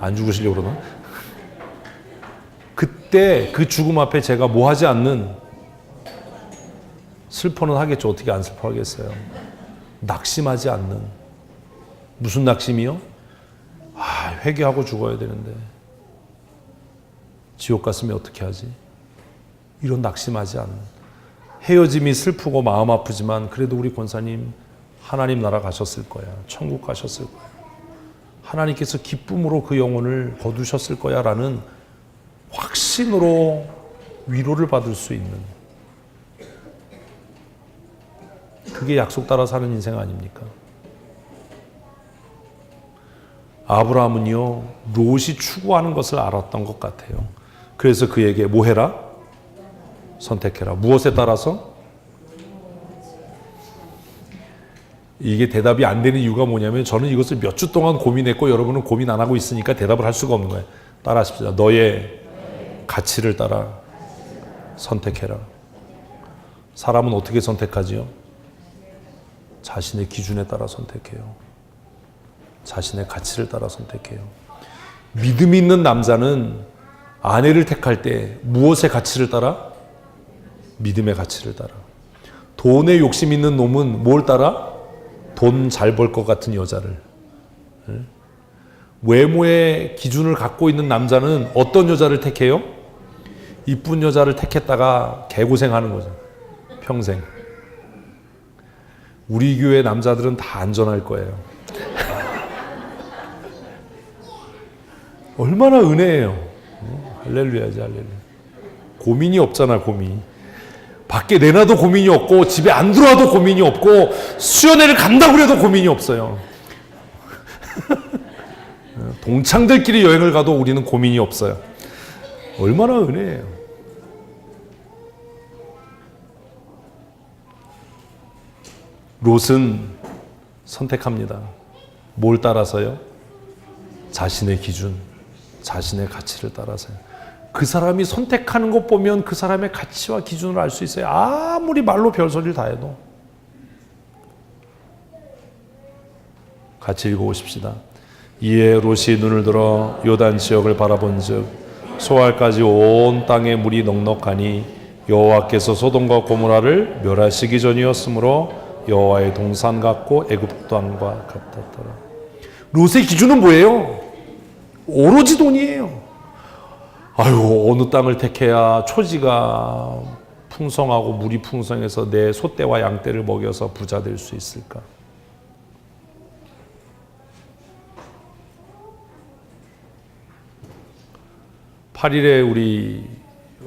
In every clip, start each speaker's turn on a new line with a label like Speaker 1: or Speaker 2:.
Speaker 1: 안 죽으시려고 그러나? 그때 그 죽음 앞에 제가 뭐 하지 않는, 슬퍼는 하겠죠. 어떻게 안 슬퍼하겠어요. 낙심하지 않는. 무슨 낙심이요? 회개하고 죽어야 되는데 지옥 갔으면 어떻게 하지? 이런 낙심하지 않는. 헤어짐이 슬프고 마음 아프지만 그래도 우리 권사님 하나님 나라 가셨을 거야. 천국 가셨을 거야. 하나님께서 기쁨으로 그 영혼을 거두셨을 거야 라는 확신으로 위로를 받을 수 있는, 그게 약속 따라 사는 인생 아닙니까? 아브라함은요, 롯이 추구하는 것을 알았던 것 같아요. 그래서 그에게 뭐 해라? 선택해라. 무엇에 따라서? 이게 대답이 안 되는 이유가 뭐냐면, 저는 이것을 몇 주 동안 고민했고 여러분은 고민 안 하고 있으니까 대답을 할 수가 없는 거예요. 따라하십시오. 너의 가치를 따라 선택해라. 사람은 어떻게 선택하지요? 자신의 기준에 따라 선택해요. 자신의 가치를 따라 선택해요. 믿음 있는 남자는 아내를 택할 때 무엇의 가치를 따라? 믿음의 가치를 따라. 돈에 욕심 있는 놈은 뭘 따라? 돈 잘 벌 것 같은 여자를. 외모의 기준을 갖고 있는 남자는 어떤 여자를 택해요? 이쁜 여자를 택했다가 개고생하는 거죠. 평생. 우리 교회 남자들은 다 안전할 거예요. 얼마나 은혜예요. 할렐루야지, 할렐루야. 고민이 없잖아, 고민. 밖에 내놔도 고민이 없고 집에 안 들어와도 고민이 없고 수련회를 간다고 해도 고민이 없어요. 동창들끼리 여행을 가도 우리는 고민이 없어요. 얼마나 은혜예요. 롯은 선택합니다. 뭘 따라서요? 자신의 기준, 자신의 가치를 따라서요. 그 사람이 선택하는 것 보면 그 사람의 가치와 기준을 알 수 있어요. 아무리 말로 별소리를 다 해도. 같이 읽어보십시다. 이에 롯이 눈을 들어 요단 지역을 바라본즉 소알까지 온 땅에 물이 넉넉하니 여호와께서 소돔과 고모라를 멸하시기 전이었으므로 여호와의 동산 같고 애굽 땅과 같았더라. 롯의 기준은 뭐예요? 오로지 돈이에요. 아유, 어느 땅을 택해야 초지가 풍성하고 물이 풍성해서 내 소떼와 양떼를 먹여서 부자 될 수 있을까? (8일에) 우리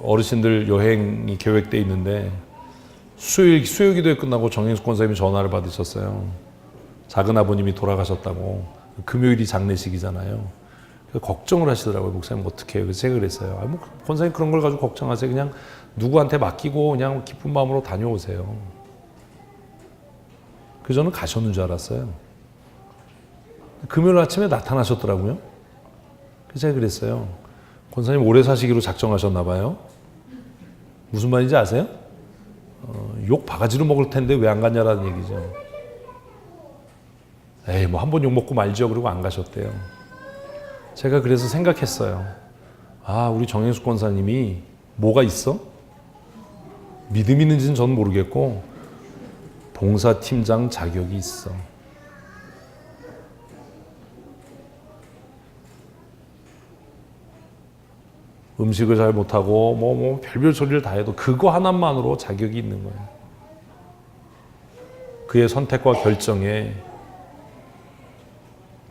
Speaker 1: 어르신들 여행이 계획되어 있는데 수요기도회 끝나고 정행숙 권사님이 전화를 받으셨어요. 작은 아버님이 돌아가셨다고. 금요일이 장례식이잖아요. 걱정을 하시더라고요. 목사님 어떻게 해요? 그래서 제가 그랬어요. 권사님 그런 걸 가지고 걱정하세요. 그냥 누구한테 맡기고 그냥 기쁜 마음으로 다녀오세요. 그래서 저는 가셨는 줄 알았어요. 금요일 아침에 나타나셨더라고요. 그래서 제가 그랬어요. 권사님 오래 사시기로 작정하셨나 봐요. 무슨 말인지 아세요? 욕 바가지로 먹을 텐데 왜 안 갔냐라는 얘기죠. 에이, 뭐 한 번 욕 먹고 말죠. 그러고 안 가셨대요. 제가 그래서 생각했어요. 우리 정행숙 권사님이 뭐가 있어? 믿음 있는지는 저는 모르겠고 봉사팀장 자격이 있어. 음식을 잘 못하고 뭐 별별 소리를 다 해도 그거 하나만으로 자격이 있는 거예요. 그의 선택과 결정에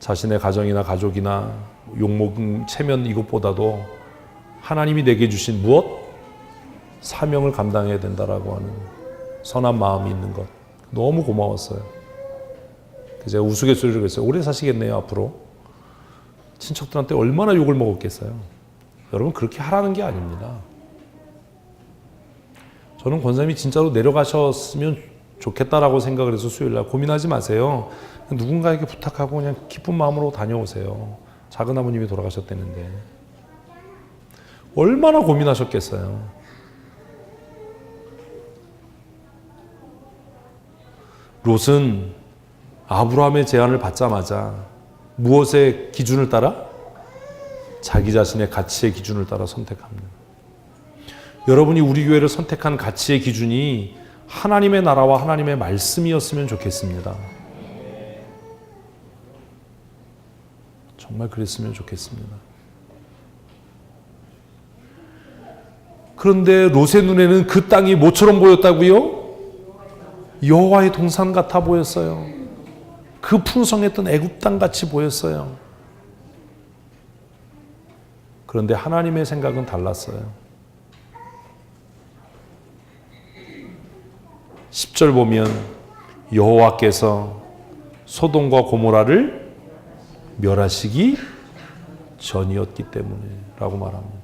Speaker 1: 자신의 가정이나 가족이나 욕먹은 체면 이것보다도 하나님이 내게 주신 무엇? 사명을 감당해야 된다라고 하는 선한 마음이 있는 것. 너무 고마웠어요. 그래서 제가 우스갯소리를 그랬어요. 오래 사시겠네요, 앞으로. 친척들한테 얼마나 욕을 먹었겠어요. 여러분, 그렇게 하라는 게 아닙니다. 저는 권사님이 진짜로 내려가셨으면 좋겠다라고 생각을 해서 수요일날 고민하지 마세요. 누군가에게 부탁하고 그냥 기쁜 마음으로 다녀오세요. 작은 아버님이 돌아가셨다는데. 얼마나 고민하셨겠어요. 롯은 아브라함의 제안을 받자마자 무엇의 기준을 따라? 자기 자신의 가치의 기준을 따라 선택합니다. 여러분이 우리 교회를 선택한 가치의 기준이 하나님의 나라와 하나님의 말씀이었으면 좋겠습니다. 정말 그랬으면 좋겠습니다. 그런데 롯의 눈에는 그 땅이 뭐처럼 보였다고요? 여호와의 동산 같아 보였어요. 그 풍성했던 애굽 땅 같이 보였어요. 그런데 하나님의 생각은 달랐어요. 10절 보면 여호와께서 소돔과 고모라를 멸하시기 전이었기 때문에 라고 말합니다.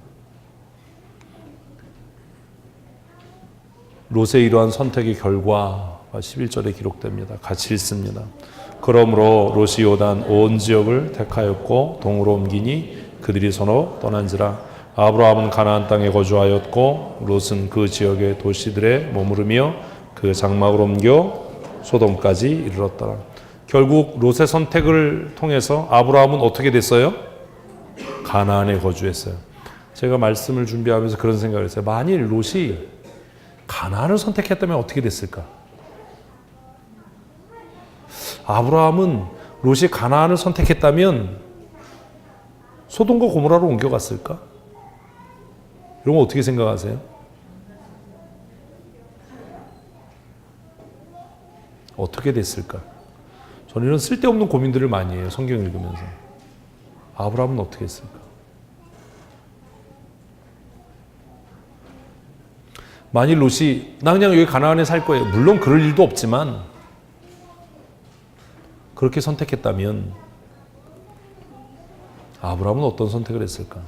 Speaker 1: 롯의 이러한 선택의 결과가 11절에 기록됩니다. 같이 읽습니다. 그러므로 롯이 요단 온 지역을 택하였고 동으로 옮기니 그들이 서로 떠난지라. 아브라함은 가나안 땅에 거주하였고 롯은 그 지역의 도시들에 머무르며 그 장막을 옮겨 소돔까지 이르렀더라. 결국 롯의 선택을 통해서 아브라함은 어떻게 됐어요? 가나안에 거주했어요. 제가 말씀을 준비하면서 그런 생각을 했어요. 만일 롯이 가나안을 선택했다면 어떻게 됐을까? 아브라함은 롯이 가나안을 선택했다면 소돔과 고모라로 옮겨갔을까? 이런 거 어떻게 생각하세요? 어떻게 됐을까? 저는 이런 쓸데없는 고민들을 많이 해요. 성경 읽으면서. 아브라함은 어떻게 했을까? 만일 롯이 나 그냥 여기 가나안에 살 거예요. 물론 그럴 일도 없지만 그렇게 선택했다면 아브라함은 어떤 선택을 했을까?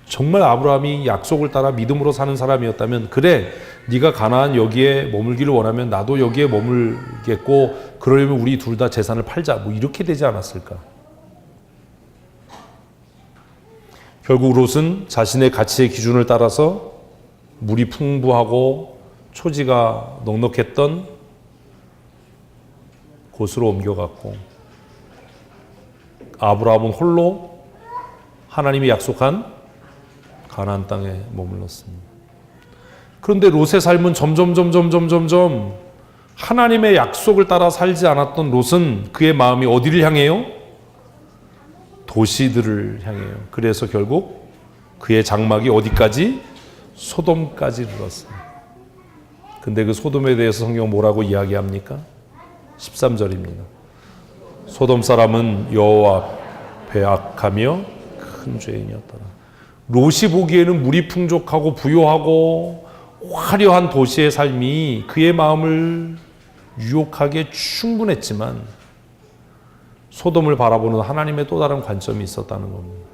Speaker 1: 정말 아브라함이 약속을 따라 믿음으로 사는 사람이었다면 그래 네가 가나안 여기에 머물기를 원하면 나도 여기에 머물겠고 그러려면 우리 둘 다 재산을 팔자 뭐 이렇게 되지 않았을까? 결국 롯은 자신의 가치의 기준을 따라서 물이 풍부하고 초지가 넉넉했던 곳으로 옮겨갔고 아브라함은 홀로 하나님이 약속한 가나안 땅에 머물렀습니다. 그런데 롯의 삶은 점점 하나님의 약속을 따라 살지 않았던 롯은 그의 마음이 어디를 향해요? 도시들을 향해요. 그래서 결국 그의 장막이 어디까지? 소돔까지 이르렀어요. 근데 그 소돔에 대해서 성경 뭐라고 이야기합니까? 13절입니다. 소돔 사람은 여호와 앞에 악하며 큰 죄인이었더라. 롯이 보기에는 물이 풍족하고 부요하고 화려한 도시의 삶이 그의 마음을 유혹하기에 충분했지만 소돔을 바라보는 하나님의 또 다른 관점이 있었다는 겁니다.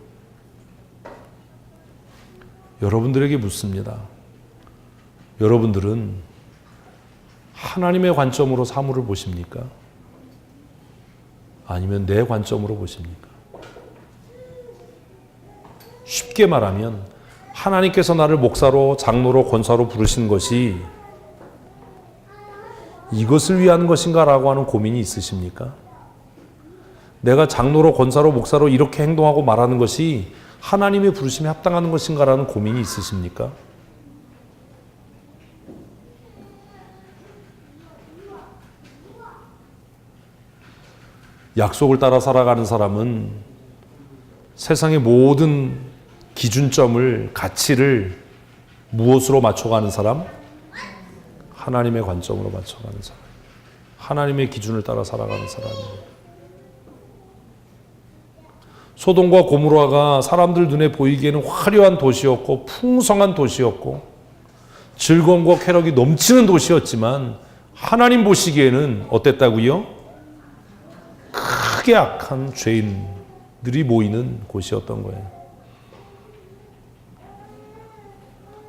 Speaker 1: 여러분들에게 묻습니다. 여러분들은 하나님의 관점으로 사물을 보십니까? 아니면 내 관점으로 보십니까? 쉽게 말하면 하나님께서 나를 목사로, 장로로, 권사로 부르신 것이 이것을 위한 것인가 라고 하는 고민이 있으십니까? 내가 장로로, 권사로, 목사로 이렇게 행동하고 말하는 것이 하나님의 부르심에 합당한 것인가 라는 고민이 있으십니까? 약속을 따라 살아가는 사람은 세상의 모든 기준점을, 가치를 무엇으로 맞춰가는 사람? 하나님의 관점으로 맞춰가는 사람. 하나님의 기준을 따라 살아가는 사람입니다. 소돔과 고모라가 사람들 눈에 보이기에는 화려한 도시였고 풍성한 도시였고 즐거움과 쾌락이 넘치는 도시였지만 하나님 보시기에는 어땠다고요? 크게 악한 죄인들이 모이는 곳이었던 거예요.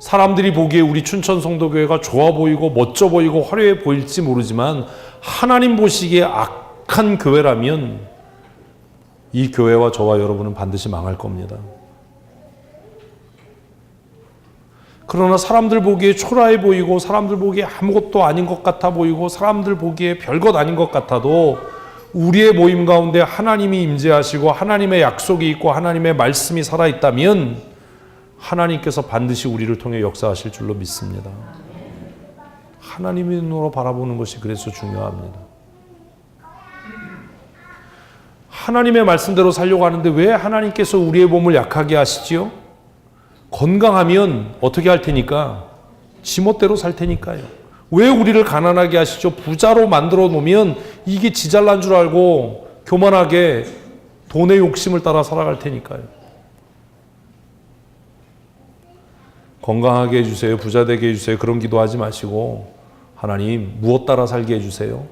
Speaker 1: 사람들이 보기에 우리 춘천 성도교회가 좋아 보이고 멋져 보이고 화려해 보일지 모르지만 하나님 보시기에 악한 교회라면 이 교회와 저와 여러분은 반드시 망할 겁니다. 그러나 사람들 보기에 초라해 보이고 사람들 보기에 아무것도 아닌 것 같아 보이고 사람들 보기에 별것 아닌 것 같아도 우리의 모임 가운데 하나님이 임재하시고 하나님의 약속이 있고 하나님의 말씀이 살아있다면 하나님께서 반드시 우리를 통해 역사하실 줄로 믿습니다. 하나님의 눈으로 바라보는 것이 그래서 중요합니다. 하나님의 말씀대로 살려고 하는데 왜 하나님께서 우리의 몸을 약하게 하시지요? 건강하면 어떻게 할 테니까? 지멋대로 살 테니까요. 왜 우리를 가난하게 하시죠? 부자로 만들어 놓으면 이게 지 잘난 줄 알고 교만하게 돈의 욕심을 따라 살아갈 테니까요. 건강하게 해주세요. 부자 되게 해주세요. 그런 기도하지 마시고 하나님 무엇 따라 살게 해주세요?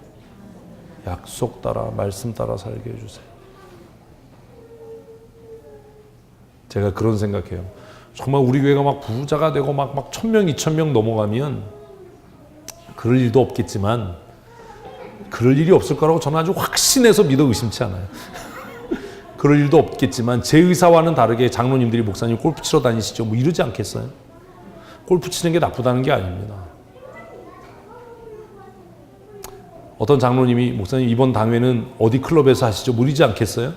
Speaker 1: 약속 따라 말씀 따라 살게 해주세요. 제가 그런 생각해요. 정말 우리 교회가 막 부자가 되고 막 1000명, 2000명 넘어가면 그럴 일도 없겠지만 그럴 일이 없을 거라고 저는 아주 확신해서 믿어 의심치 않아요. 그럴 일도 없겠지만 제 의사와는 다르게 장로님들이 목사님 골프 치러 다니시죠? 뭐 이러지 않겠어요? 골프 치는 게 나쁘다는 게 아닙니다. 어떤 장로님이 목사님 이번 당회는 어디 클럽에서 하시죠? 뭐 이러지 않겠어요?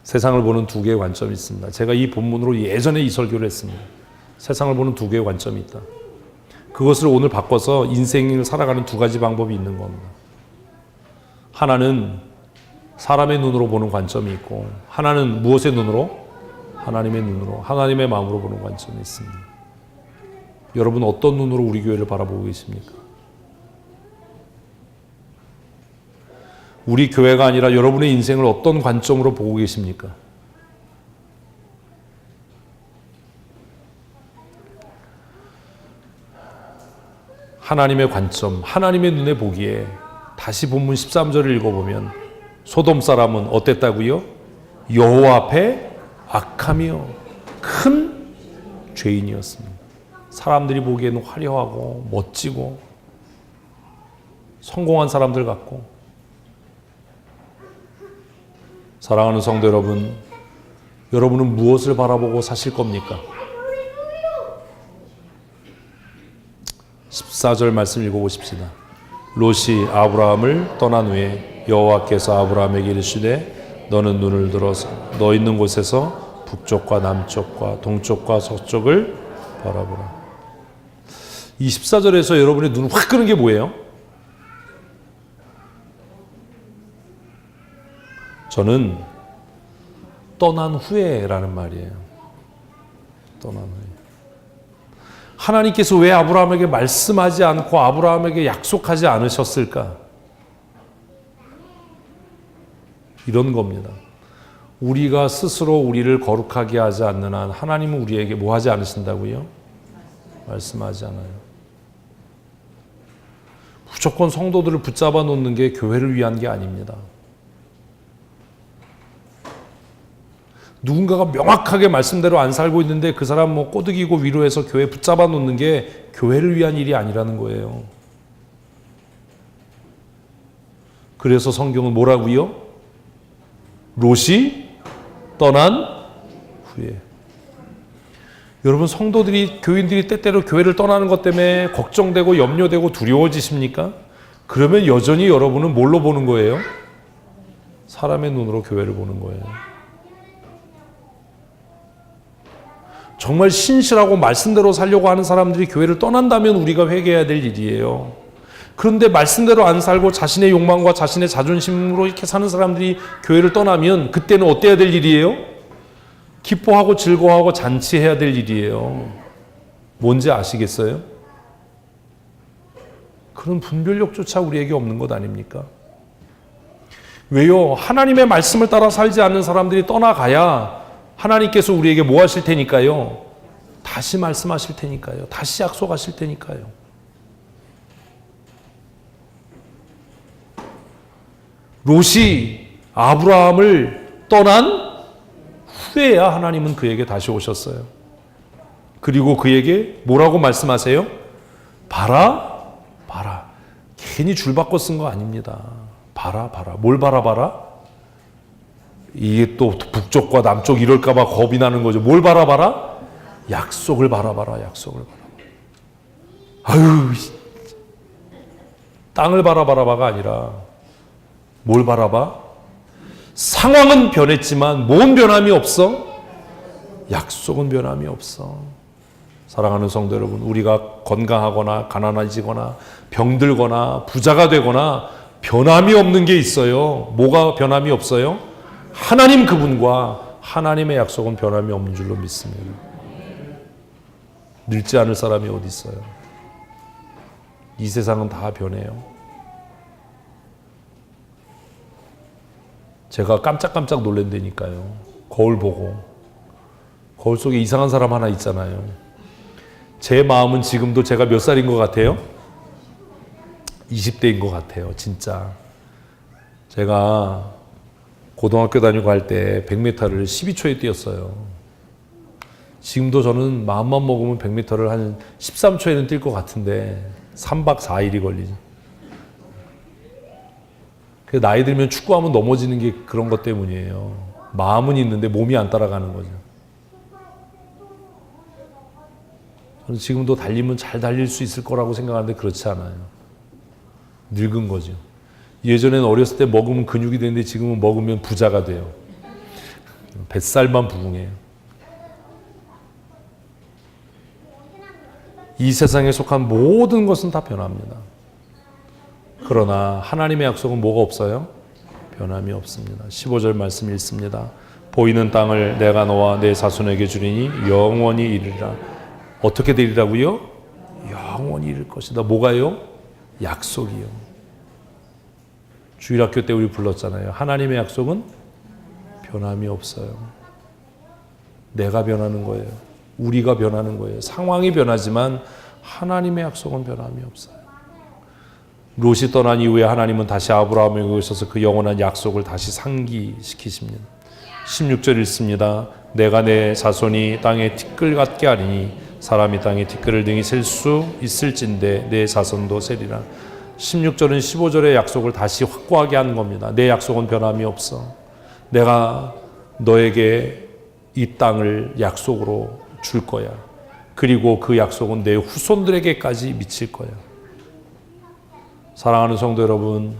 Speaker 1: 세상을 보는 두 개의 관점이 있습니다. 제가 이 본문으로 예전에 이 설교를 했습니다. 세상을 보는 두 개의 관점이 있다. 그것을 오늘 바꿔서 인생을 살아가는 두 가지 방법이 있는 겁니다. 하나는 사람의 눈으로 보는 관점이 있고 하나는 무엇의 눈으로? 하나님의 눈으로, 하나님의 마음으로 보는 관점이 있습니다. 여러분 어떤 눈으로 우리 교회를 바라보고 계십니까? 우리 교회가 아니라 여러분의 인생을 어떤 관점으로 보고 계십니까? 하나님의 관점, 하나님의 눈에 보기에 다시 본문 13절을 읽어보면 소돔 사람은 어땠다고요? 여호와 앞에 악하며 큰 죄인이었습니다. 사람들이 보기에는 화려하고 멋지고 성공한 사람들 같고. 사랑하는 성도 여러분, 여러분은 무엇을 바라보고 사실 겁니까? 14절 말씀 읽어보십시다. 롯이 아브라함을 떠난 후에 여호와께서 아브라함에게 이르시되 너는 눈을 들어서 너 있는 곳에서 북쪽과 남쪽과 동쪽과 서쪽을 바라보라. 이 14절에서 여러분의 눈을 확 끄는 게 뭐예요? 저는 떠난 후에라는 말이에요. 떠난 후에. 하나님께서 왜 아브라함에게 말씀하지 않고 아브라함에게 약속하지 않으셨을까? 이런 겁니다. 우리가 스스로 우리를 거룩하게 하지 않는 한 하나님은 우리에게 뭐 하지 않으신다고요? 말씀하지 않아요. 무조건 성도들을 붙잡아 놓는 게 교회를 위한 게 아닙니다. 누군가가 명확하게 말씀대로 안 살고 있는데 그 사람 뭐 꼬드기고 위로해서 교회 붙잡아 놓는 게 교회를 위한 일이 아니라는 거예요. 그래서 성경은 뭐라고요? 롯이 떠난 후에. 여러분 성도들이 교인들이 때때로 교회를 떠나는 것 때문에 걱정되고 염려되고 두려워지십니까? 그러면 여전히 여러분은 뭘로 보는 거예요? 사람의 눈으로 교회를 보는 거예요. 정말 신실하고 말씀대로 살려고 하는 사람들이 교회를 떠난다면 우리가 회개해야 될 일이에요. 그런데 말씀대로 안 살고 자신의 욕망과 자신의 자존심으로 이렇게 사는 사람들이 교회를 떠나면 그때는 어때야 될 일이에요? 기뻐하고 즐거워하고 잔치해야 될 일이에요. 뭔지 아시겠어요? 그런 분별력조차 우리에게 없는 것 아닙니까? 왜요? 하나님의 말씀을 따라 살지 않는 사람들이 떠나가야 하나님께서 우리에게 뭐 하실 테니까요? 다시 말씀하실 테니까요. 다시 약속하실 테니까요. 롯이 아브라함을 떠난 후에야 하나님은 그에게 다시 오셨어요. 그리고 그에게 뭐라고 말씀하세요? 봐라, 봐라. 괜히 줄 바꿔 쓴 거 아닙니다. 봐라, 봐라. 뭘 바라봐라? 이게 또 북쪽과 남쪽 이럴까봐 겁이 나는 거죠. 뭘 바라봐라? 약속을 바라봐라. 약속을 바라봐. 아유, 땅을 바라봐라가 아니라 뭘 바라봐? 상황은 변했지만 뭔 변함이 없어? 약속은 변함이 없어. 사랑하는 성도 여러분, 우리가 건강하거나 가난해지거나 병들거나 부자가 되거나 변함이 없는 게 있어요. 뭐가 변함이 없어요? 하나님 그분과 하나님의 약속은 변함이 없는 줄로 믿습니다. 늙지 않을 사람이 어디 있어요? 이 세상은 다 변해요. 제가 깜짝깜짝 놀란다니까요. 거울 보고. 거울 속에 이상한 사람 하나 있잖아요. 제 마음은 지금도 제가 몇 살인 것 같아요? 20대인 것 같아요. 진짜. 제가 고등학교 다니고 할 때 100m를 12초에 뛰었어요. 지금도 저는 마음만 먹으면 100m를 한 13초에는 뛸 것 같은데 3박 4일이 걸리죠. 나이 들면 축구하면 넘어지는 게 그런 것 때문이에요. 마음은 있는데 몸이 안 따라가는 거죠. 저는 지금도 달리면 잘 달릴 수 있을 거라고 생각하는데 그렇지 않아요. 늙은 거죠. 예전에는 어렸을 때 먹으면 근육이 되는데 지금은 먹으면 부자가 돼요. 뱃살만 부흥해요. 이 세상에 속한 모든 것은 다 변합니다. 그러나 하나님의 약속은 뭐가 없어요? 변함이 없습니다. 15절 말씀 읽습니다. 보이는 땅을 내가 너와 내 자손에게 주리니 영원히 이르리라. 어떻게 되리라고요? 영원히 이룰 것이다. 뭐가요? 약속이요. 주일학교 때 우리 불렀잖아요. 하나님의 약속은 변함이 없어요. 내가 변하는 거예요. 우리가 변하는 거예요. 상황이 변하지만 하나님의 약속은 변함이 없어요. 롯이 떠난 이후에 하나님은 다시 아브라함에게 오셔서 그 영원한 약속을 다시 상기시키십니다. 16절 읽습니다. 내가 내 자손이 땅에 티끌 같게 하리니 사람이 땅에 티끌을 등이 셀 수 있을진데 내 자손도 세리라. 16절은 15절의 약속을 다시 확고하게 하는 겁니다. 내 약속은 변함이 없어. 내가 너에게 이 땅을 약속으로 줄 거야. 그리고 그 약속은 내 후손들에게까지 미칠 거야. 사랑하는 성도 여러분,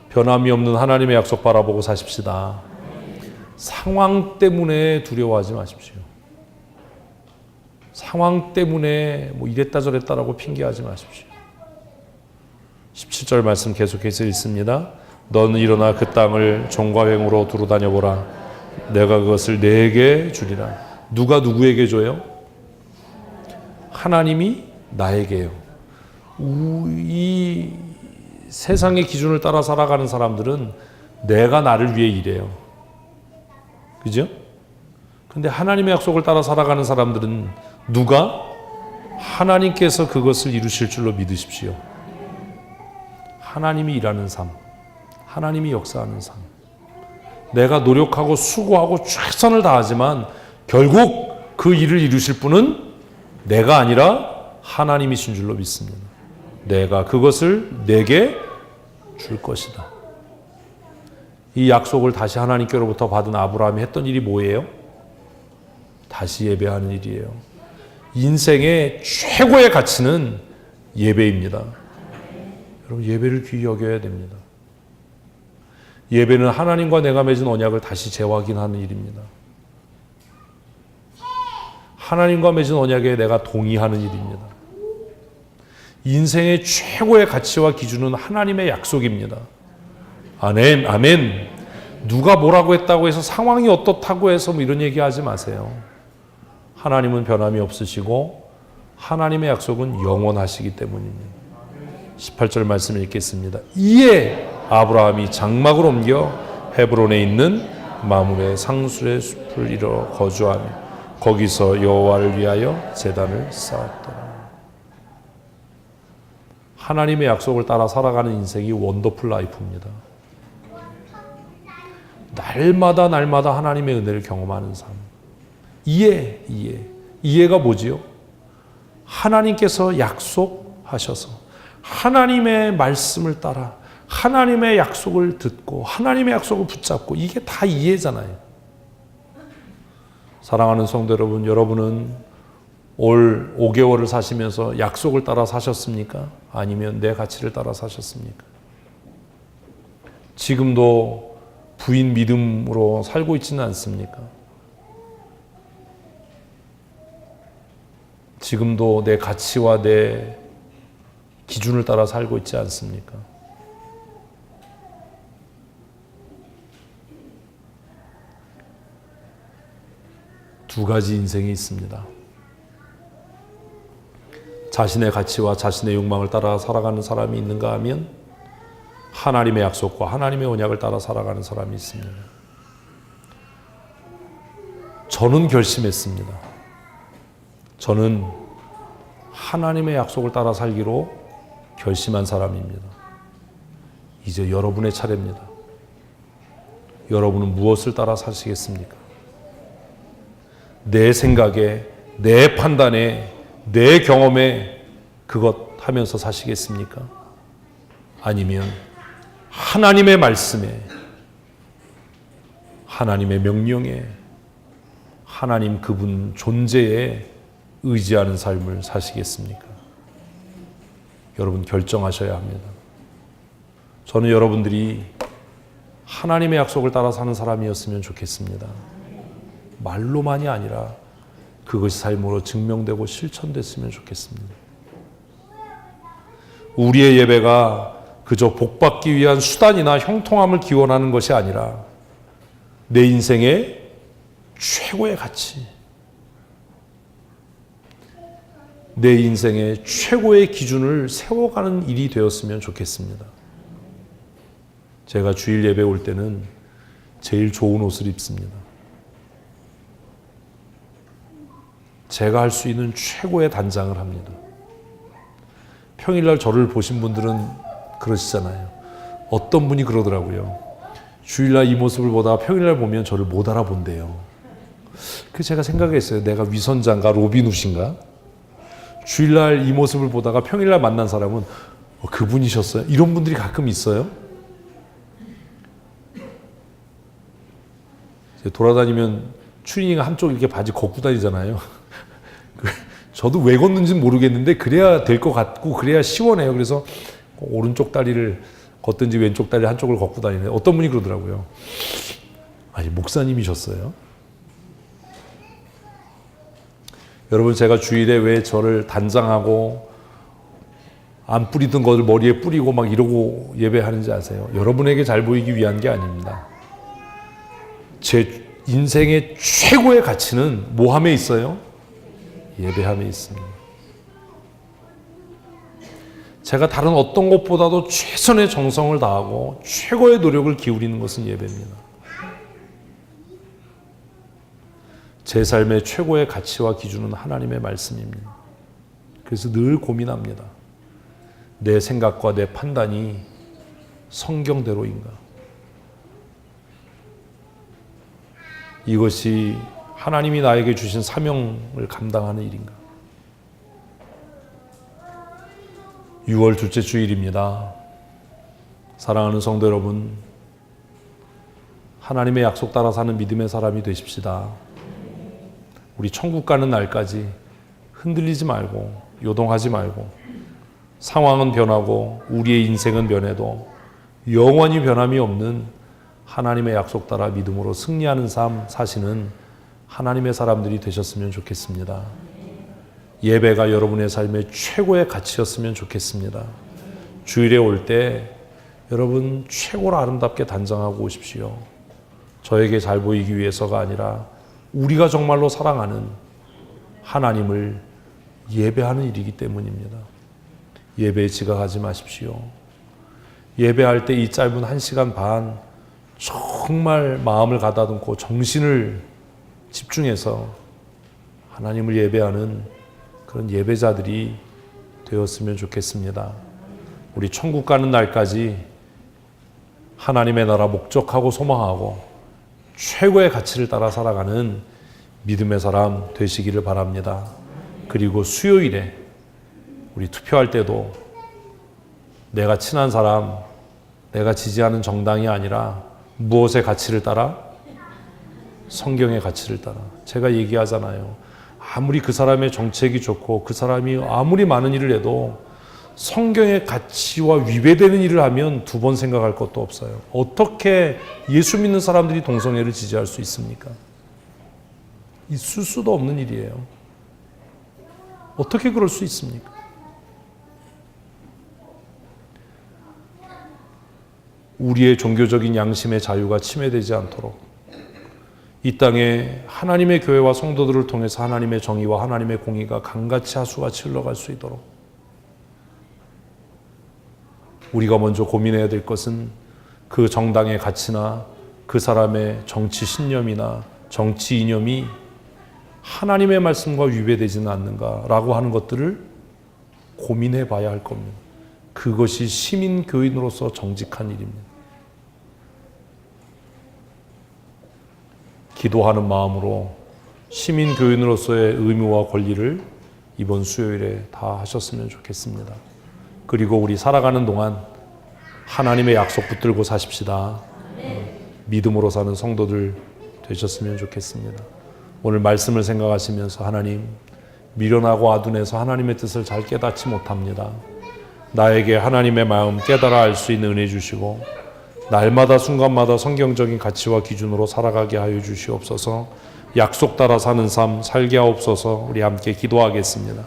Speaker 1: 변함이 없는 하나님의 약속 바라보고 사십시다. 상황 때문에 두려워하지 마십시오. 상황 때문에 뭐 이랬다 저랬다라고 핑계하지 마십시오. 17절 말씀 계속해서 읽습니다. 너는 일어나 그 땅을 종과 횡으로 두루 다녀보라. 내가 그것을 내게 주리라. 누가 누구에게 줘요? 하나님이 나에게요. 이 세상의 기준을 따라 살아가는 사람들은 내가 나를 위해 일해요. 그죠? 근데 하나님의 약속을 따라 살아가는 사람들은 누가? 하나님께서 그것을 이루실 줄로 믿으십시오. 하나님이 일하는 삶, 하나님이 역사하는 삶. 내가 노력하고 수고하고 최선을 다하지만 결국 그 일을 이루실 분은 내가 아니라 하나님이신 줄로 믿습니다. 내가 그것을 내게 줄 것이다. 이 약속을 다시 하나님께로부터 받은 아브라함이 했던 일이 뭐예요? 다시 예배하는 일이에요. 인생의 최고의 가치는 예배입니다. 여러분, 예배를 귀히 여겨야 됩니다. 예배는 하나님과 내가 맺은 언약을 다시 재확인하는 일입니다. 하나님과 맺은 언약에 내가 동의하는 일입니다. 인생의 최고의 가치와 기준은 하나님의 약속입니다. 아멘, 아멘. 누가 뭐라고 했다고 해서 상황이 어떻다고 해서 뭐 이런 얘기하지 마세요. 하나님은 변함이 없으시고 하나님의 약속은 영원하시기 때문입니다. 18절 말씀 읽겠습니다. 이에 아브라함이 장막을 옮겨 헤브론에 있는 마므레 상술의 숲을 이뤄 거주하며 거기서 여호와를 위하여 제단을 쌓았더라. 하나님의 약속을 따라 살아가는 인생이 원더풀 라이프입니다. 날마다 하나님의 은혜를 경험하는 삶. 이해가 뭐지요? 하나님께서 약속하셔서 하나님의 말씀을 따라 하나님의 약속을 듣고 하나님의 약속을 붙잡고, 이게 다 이해잖아요. 사랑하는 성도 여러분, 여러분은 올 5개월을 사시면서 약속을 따라 사셨습니까? 아니면 내 가치를 따라 사셨습니까? 지금도 부인 믿음으로 살고 있지는 않습니까? 지금도 내 가치와 내 기준을 따라 살고 있지 않습니까? 두 가지 인생이 있습니다. 자신의 가치와 자신의 욕망을 따라 살아가는 사람이 있는가 하면 하나님의 약속과 하나님의 언약을 따라 살아가는 사람이 있습니다. 저는 결심했습니다. 저는 하나님의 약속을 따라 살기로 결심한 사람입니다. 이제 여러분의 차례입니다. 여러분은 무엇을 따라 사시겠습니까? 내 생각에, 내 판단에, 내 경험에 그것 하면서 사시겠습니까? 아니면 하나님의 말씀에, 하나님의 명령에, 하나님 그분 존재에 의지하는 삶을 사시겠습니까? 여러분 결정하셔야 합니다. 저는 여러분들이 하나님의 약속을 따라 사는 사람이었으면 좋겠습니다. 말로만이 아니라 그것이 삶으로 증명되고 실천됐으면 좋겠습니다. 우리의 예배가 그저 복받기 위한 수단이나 형통함을 기원하는 것이 아니라 내 인생의 최고의 가치, 내 인생의 최고의 기준을 세워가는 일이 되었으면 좋겠습니다. 제가 주일 예배 올 때는 제일 좋은 옷을 입습니다. 제가 할 수 있는 최고의 단장을 합니다. 평일날 저를 보신 분들은 그러시잖아요. 어떤 분이 그러더라고요. 주일날 이 모습을 보다가 평일날 보면 저를 못 알아본대요. 그 제가 생각했어요. 내가 위선자인가 로빈훗인가? 주일날 이 모습을 보다가 평일날 만난 사람은 그분이셨어요? 이런 분들이 가끔 있어요. 돌아다니면 추리닝 한쪽 이렇게 바지 걷고 다니잖아요. 저도 왜 걷는지는 모르겠는데 그래야 될 것 같고 그래야 시원해요. 그래서 오른쪽 다리를 걷든지 왼쪽 다리 한쪽을 걷고 다니는데 어떤 분이 그러더라고요. 아니 목사님이셨어요? 여러분 제가 주일에 왜 저를 단장하고 안 뿌리던 것을 머리에 뿌리고 막 이러고 예배하는지 아세요? 여러분에게 잘 보이기 위한 게 아닙니다. 제 인생의 최고의 가치는 뭐함에 있어요? 예배함에 있습니다. 제가 다른 어떤 것보다도 최선의 정성을 다하고 최고의 노력을 기울이는 것은 예배입니다. 제 삶의 최고의 가치와 기준은 하나님의 말씀입니다. 그래서 늘 고민합니다. 내 생각과 내 판단이 성경대로인가? 이것이 하나님이 나에게 주신 사명을 감당하는 일인가? 6월 둘째 주일입니다. 사랑하는 성도 여러분, 하나님의 약속 따라 사는 믿음의 사람이 되십시다. 우리 천국 가는 날까지 흔들리지 말고 요동하지 말고 상황은 변하고 우리의 인생은 변해도 영원히 변함이 없는 하나님의 약속 따라 믿음으로 승리하는 삶 사시는 하나님의 사람들이 되셨으면 좋겠습니다. 예배가 여러분의 삶의 최고의 가치였으면 좋겠습니다. 주일에 올 때 여러분 최고로 아름답게 단장하고 오십시오. 저에게 잘 보이기 위해서가 아니라 우리가 정말로 사랑하는 하나님을 예배하는 일이기 때문입니다. 예배에 지각하지 마십시오. 예배할 때 이 짧은 1시간 반 정말 마음을 가다듬고 정신을 집중해서 하나님을 예배하는 그런 예배자들이 되었으면 좋겠습니다. 우리 천국 가는 날까지 하나님의 나라 목적하고 소망하고 최고의 가치를 따라 살아가는 믿음의 사람 되시기를 바랍니다. 그리고 수요일에 우리 투표할 때도 내가 친한 사람, 내가 지지하는 정당이 아니라 무엇의 가치를 따라? 성경의 가치를 따라. 제가 얘기하잖아요. 아무리 그 사람의 정책이 좋고 그 사람이 아무리 많은 일을 해도 성경의 가치와 위배되는 일을 하면 두 번 생각할 것도 없어요. 어떻게 예수 믿는 사람들이 동성애를 지지할 수 있습니까? 있을 수도 없는 일이에요. 어떻게 그럴 수 있습니까? 우리의 종교적인 양심의 자유가 침해되지 않도록 이 땅에 하나님의 교회와 성도들을 통해서 하나님의 정의와 하나님의 공의가 강같이 하수같이 흘러갈 수 있도록 우리가 먼저 고민해야 될 것은 그 정당의 가치나 그 사람의 정치 신념이나 정치 이념이 하나님의 말씀과 위배되지는 않는가라고 하는 것들을 고민해 봐야 할 겁니다. 그것이 시민 교인으로서 정직한 일입니다. 기도하는 마음으로 시민 교인으로서의 의무와 권리를 이번 수요일에 다 하셨으면 좋겠습니다. 그리고 우리 살아가는 동안 하나님의 약속 붙들고 사십시다. 믿음으로 사는 성도들 되셨으면 좋겠습니다. 오늘 말씀을 생각하시면서 하나님, 미련하고 아둔해서 하나님의 뜻을 잘 깨닫지 못합니다. 나에게 하나님의 마음 깨달아 알 수 있는 은혜 주시고 날마다 순간마다 성경적인 가치와 기준으로 살아가게 하여 주시옵소서. 약속 따라 사는 삶 살게 하옵소서. 우리 함께 기도하겠습니다.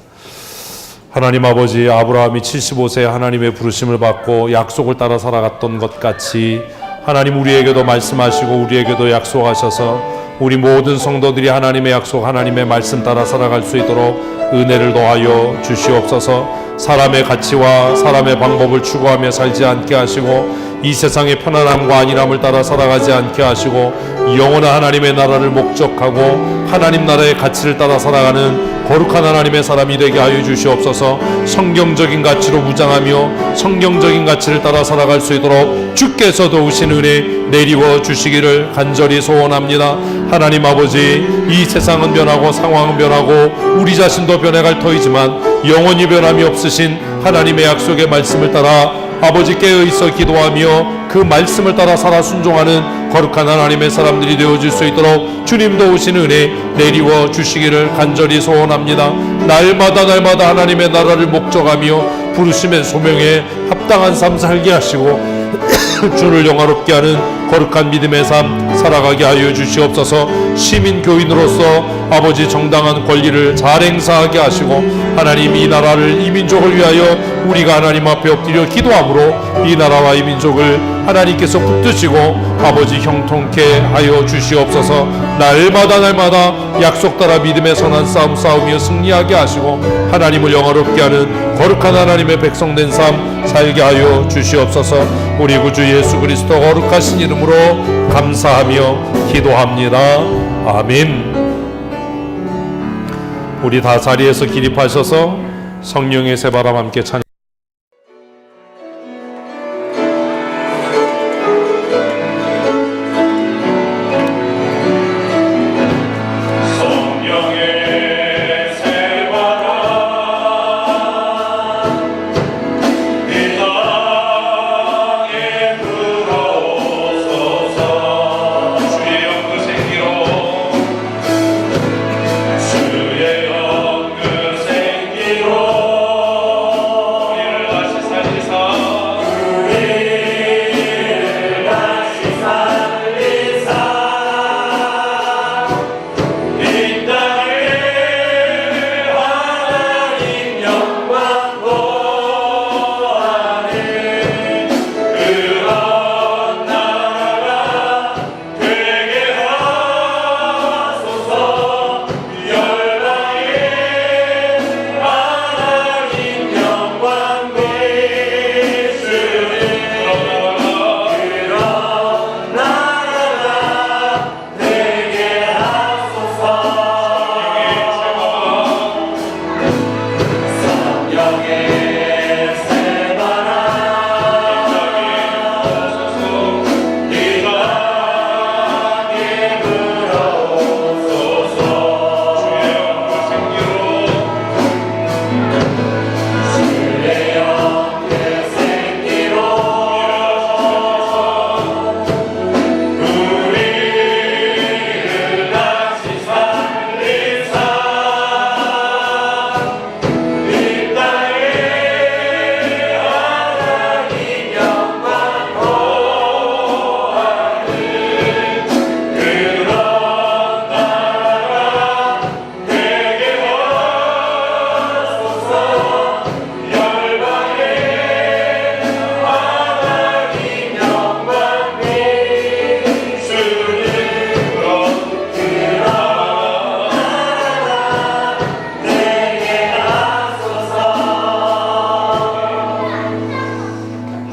Speaker 1: 하나님 아버지, 아브라함이 75세에 하나님의 부르심을 받고 약속을 따라 살아갔던 것 같이 하나님 우리에게도 말씀하시고 우리에게도 약속하셔서 우리 모든 성도들이 하나님의 약속, 하나님의 말씀 따라 살아갈 수 있도록 은혜를 더하여 주시옵소서. 사람의 가치와 사람의 방법을 추구하며 살지 않게 하시고 이 세상의 편안함과 안일함을 따라 살아가지 않게 하시고 영원한 하나님의 나라를 목적하고 하나님 나라의 가치를 따라 살아가는 거룩한 하나님의 사람이 되게 하여 주시옵소서. 성경적인 가치로 무장하며 성경적인 가치를 따라 살아갈 수 있도록 주께서 도우신 은혜 내리워 주시기를 간절히 소원합니다. 하나님 아버지, 이 세상은 변하고 상황은 변하고 우리 자신도 변해갈 터이지만 영원히 변함이 없으신 하나님의 약속의 말씀을 따라 아버지 깨어있어 기도하며 그 말씀을 따라 살아 순종하는 거룩한 하나님의 사람들이 되어질 수 있도록 주님 도우신 은혜 내리워 주시기를 간절히 소원합니다. 날마다 하나님의 나라를 목적하며 부르심의 소명에 합당한 삶 살게 하시고 주를 영화롭게 하는 거룩한 믿음의 삶 살아가게 하여 주시옵소서. 시민 교인으로서 아버지 정당한 권리를 잘 행사하게 하시고 하나님 이 나라를 이 민족을 위하여 우리가 하나님 앞에 엎드려 기도함으로 이 나라와 이 민족을 하나님께서 붙드시고 아버지 형통케 하여 주시옵소서. 날마다 약속 따라 믿음의 선한 싸움 싸우며 승리하게 하시고 하나님을 영화롭게 하는 거룩한 하나님의 백성된 삶 살게 하여 주시옵소서. 우리 구주 예수 그리스도 거룩하신 이름으로 감사하며 기도합니다. 아멘. 우리 다 자리에서 기립하셔서 성령의 새바람 함께 찬양.
Speaker 2: 주의 영그 생기로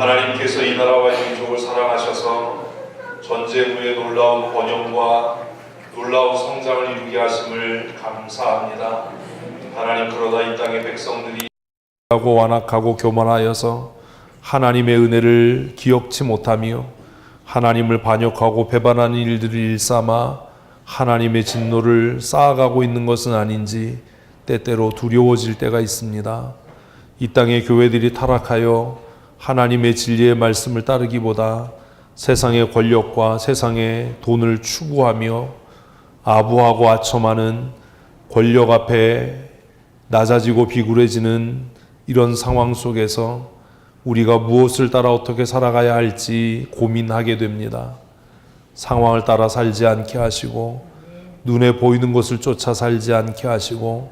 Speaker 1: 하나님께서 이 나라와 이 민족을 사랑하셔서 전쟁 후에 놀라운 번영과 놀라운 성장을 이루게 하심을 감사합니다. 하나님, 그러다 이 땅의 백성들이 하고 완악하고 교만하여서 하나님의 은혜를 기억치 못하며 하나님을 반역하고 배반하는 일들을 일삼아 하나님의 진노를 쌓아가고 있는 것은 아닌지 때때로 두려워질 때가 있습니다. 이 땅의 교회들이 타락하여 하나님의 진리의 말씀을 따르기보다 세상의 권력과 세상의 돈을 추구하며 아부하고 아첨하는 권력 앞에 낮아지고 비굴해지는 이런 상황 속에서 우리가 무엇을 따라 어떻게 살아가야 할지 고민하게 됩니다. 상황을 따라 살지 않게 하시고 눈에 보이는 것을 쫓아 살지 않게 하시고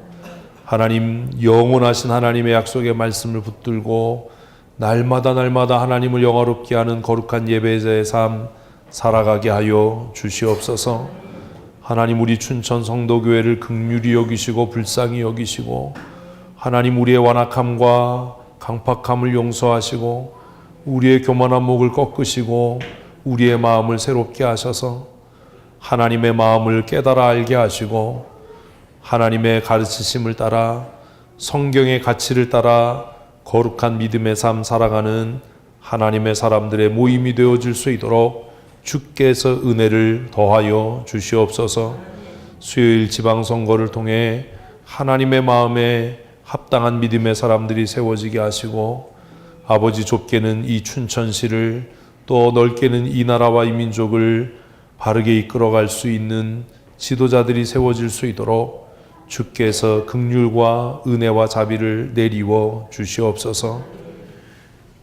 Speaker 1: 하나님, 영원하신 하나님의 약속의 말씀을 붙들고 날마다 하나님을 영화롭게 하는 거룩한 예배자의 삶 살아가게 하여 주시옵소서. 하나님, 우리 춘천 성도교회를 긍휼히 여기시고 불쌍히 여기시고 하나님, 우리의 완악함과 강팍함을 용서하시고 우리의 교만한 목을 꺾으시고 우리의 마음을 새롭게 하셔서 하나님의 마음을 깨달아 알게 하시고 하나님의 가르치심을 따라 성경의 가치를 따라 거룩한 믿음의 삶 살아가는 하나님의 사람들의 모임이 되어질 수 있도록 주께서 은혜를 더하여 주시옵소서. 수요일 지방선거를 통해 하나님의 마음에 합당한 믿음의 사람들이 세워지게 하시고 아버지, 좁게는 이 춘천시를 또 넓게는 이 나라와 이 민족을 바르게 이끌어갈 수 있는 지도자들이 세워질 수 있도록 주께서 긍휼과 은혜와 자비를 내리워 주시옵소서.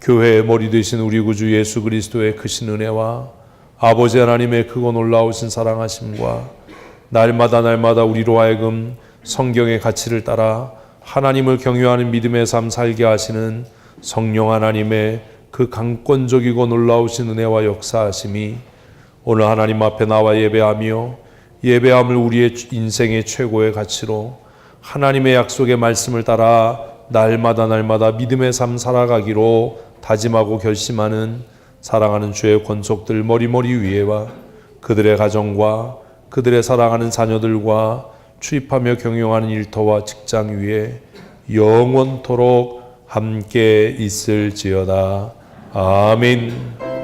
Speaker 1: 교회의 머리 되신 우리 구주 예수 그리스도의 크신 은혜와 아버지 하나님의 크고 놀라우신 사랑하심과 날마다 우리로 하여금 성경의 가치를 따라 하나님을 경유하는 믿음의 삶 살게 하시는 성령 하나님의 그 강권적이고 놀라우신 은혜와 역사하심이 오늘 하나님 앞에 나와 예배하며 예배함을 우리의 인생의 최고의 가치로 하나님의 약속의 말씀을 따라 날마다 믿음의 삶 살아가기로 다짐하고 결심하는 사랑하는 주의 권속들 머리 위에와 그들의 가정과 그들의 사랑하는 자녀들과 출입하며 경영하는 일터와 직장 위에 영원토록 함께 있을지어다. 아멘.